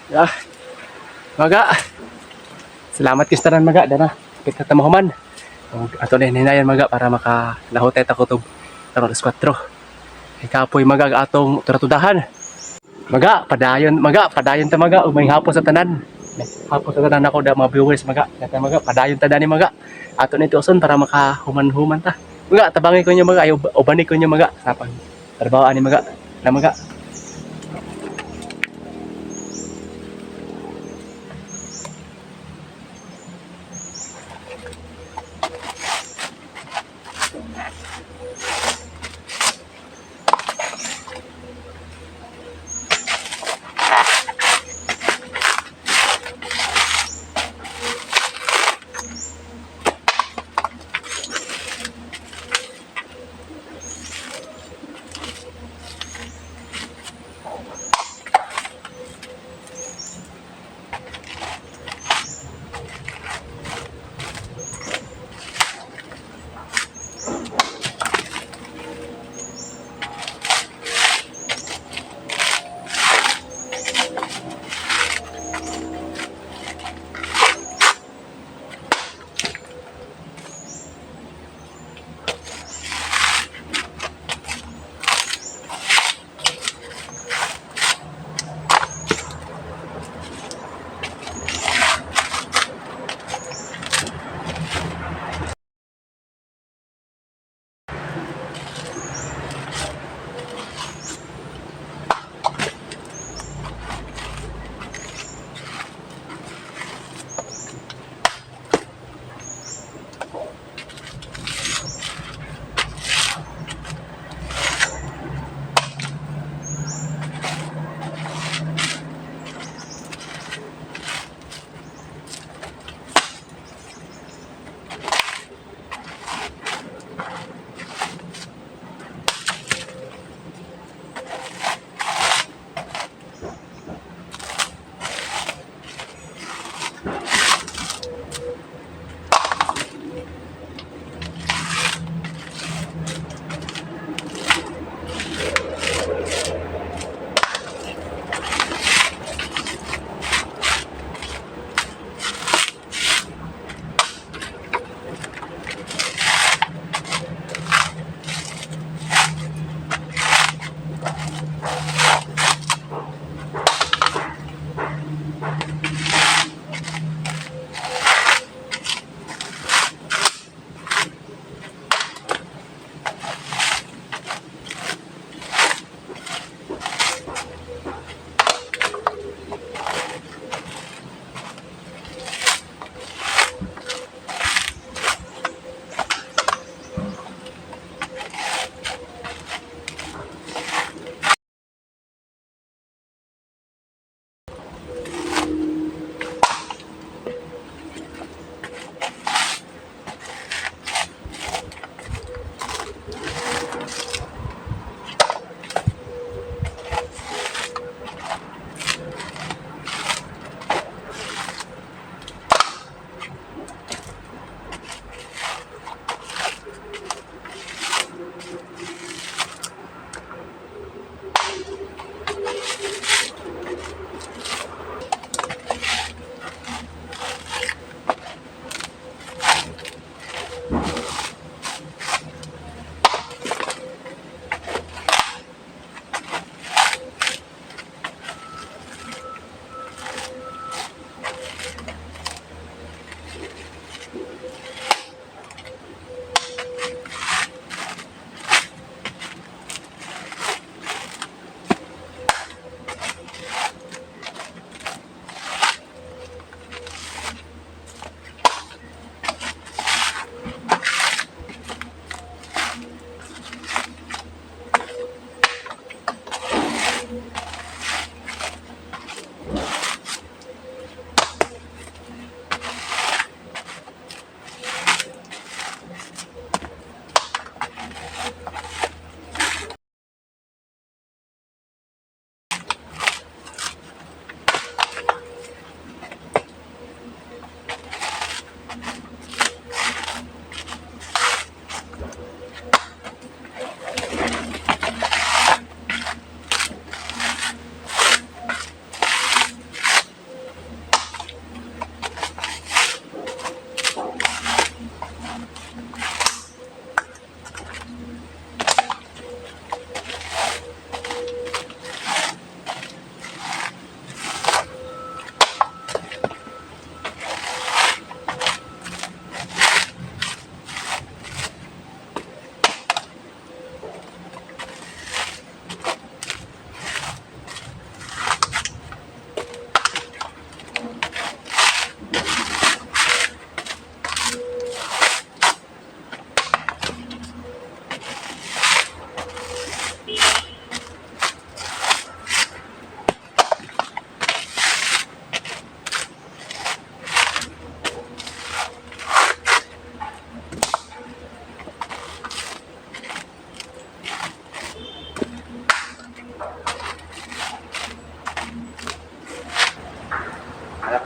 Ya, maga. Salamat kis tanan maga dana. Kita tamahuman. Ug ato na hinayan maga para makalahutay ta kutob tarong alas 4. Ikapoy maga atong turatudahan. Padayon ta maga ug may hapon sa tanan. Hapon sa tanan ako da mga viewers maga. Kata maga padayon ta dani maga. Ato ni tuson para makahuman-human ta. Maga tabangi ko niya maga ay ubani ko niya maga sa pag trabaho ani maga. Na maga.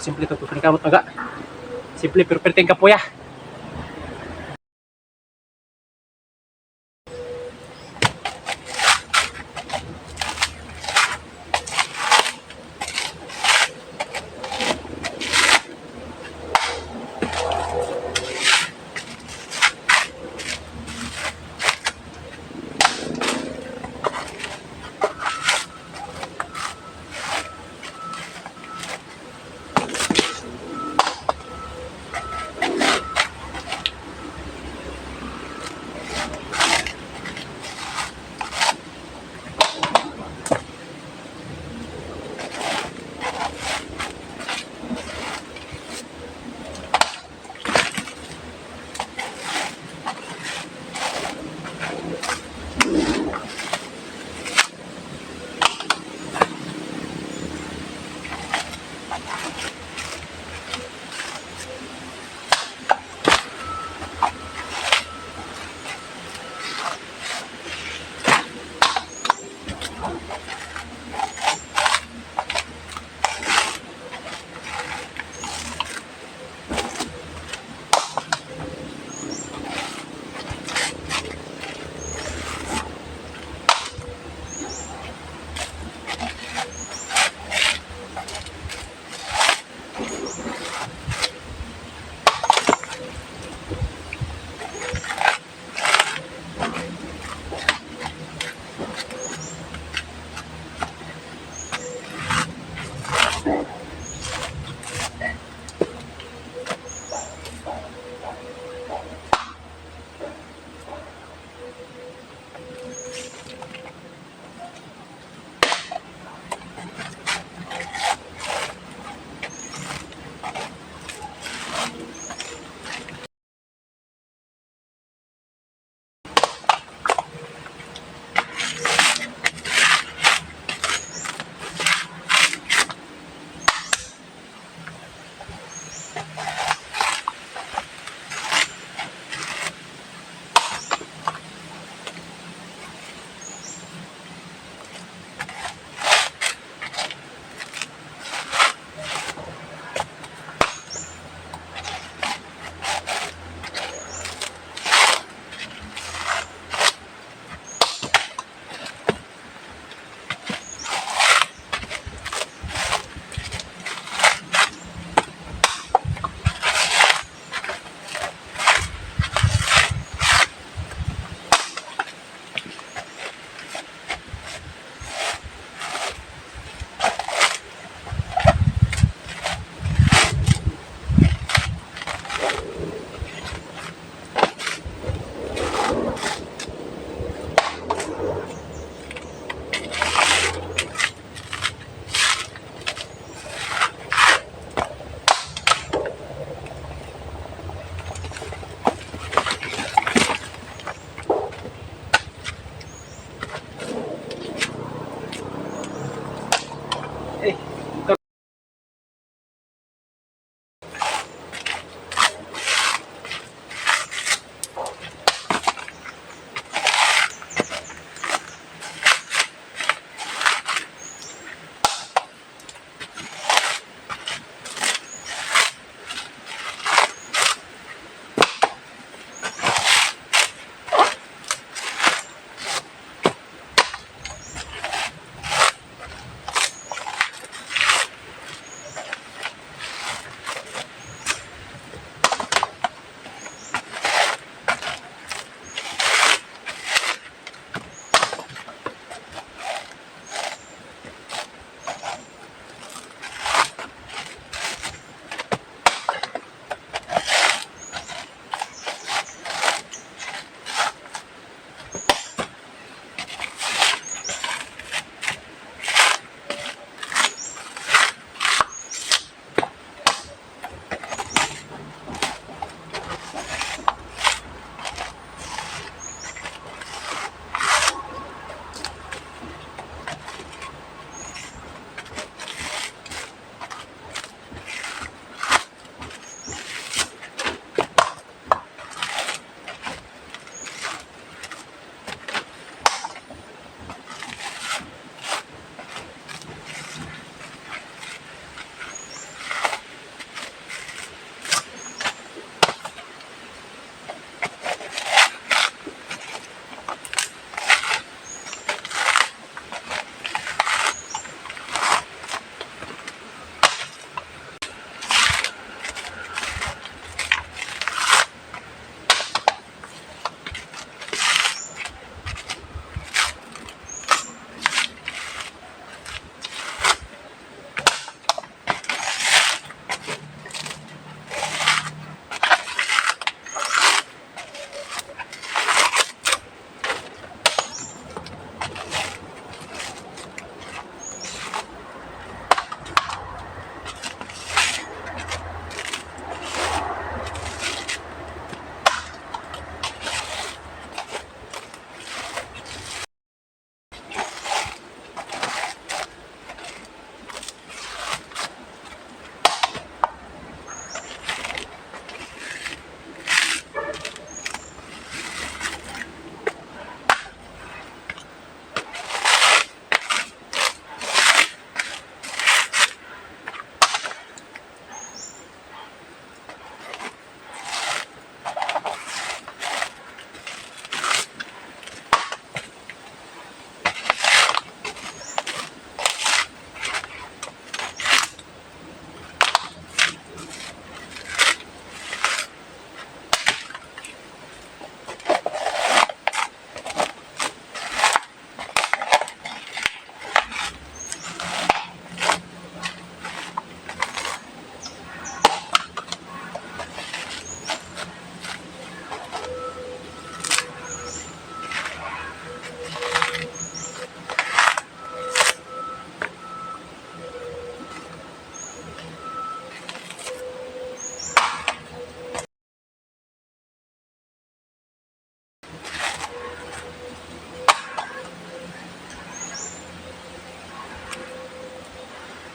Simple to perting kamot mga. Simple pero perting kapuya.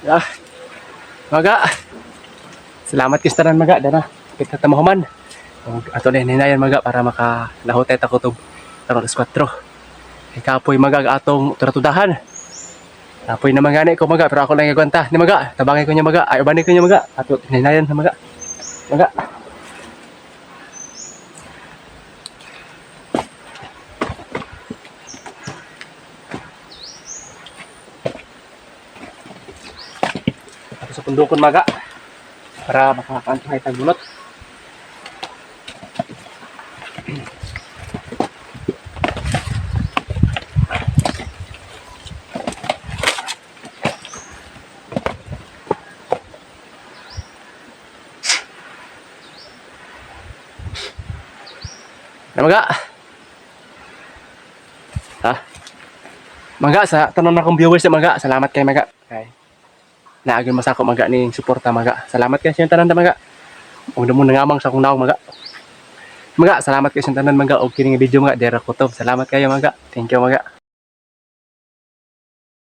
Ah, maga. Salamat kis tanan maga dana. Kita tamahuman. Ug ato na hinayan maga para makalahutay ta kutob karon alas 4. Ikapoy maga atong turatudahan. Apoy na mangani ko maga pero ako lang igwanta ni maga. Tabangay ko niya maga. Ay ubani ko niya maga. Ato hinayan sa maga. Maga. Ato sa pundukon maga para makakantuhay tag bunot. Na maga. Ha? Maga sa tanan akong viewers na maga. Salamat kay maga. Kay naagin masako maga ning suporta maga. Salamat kay sa tanan maga. Ug mo nangamang sa akong naong maga. Maga, salamat kay sa tanan maga og kining video maga dira kutob. Salamat kayo maga. Thank you maga.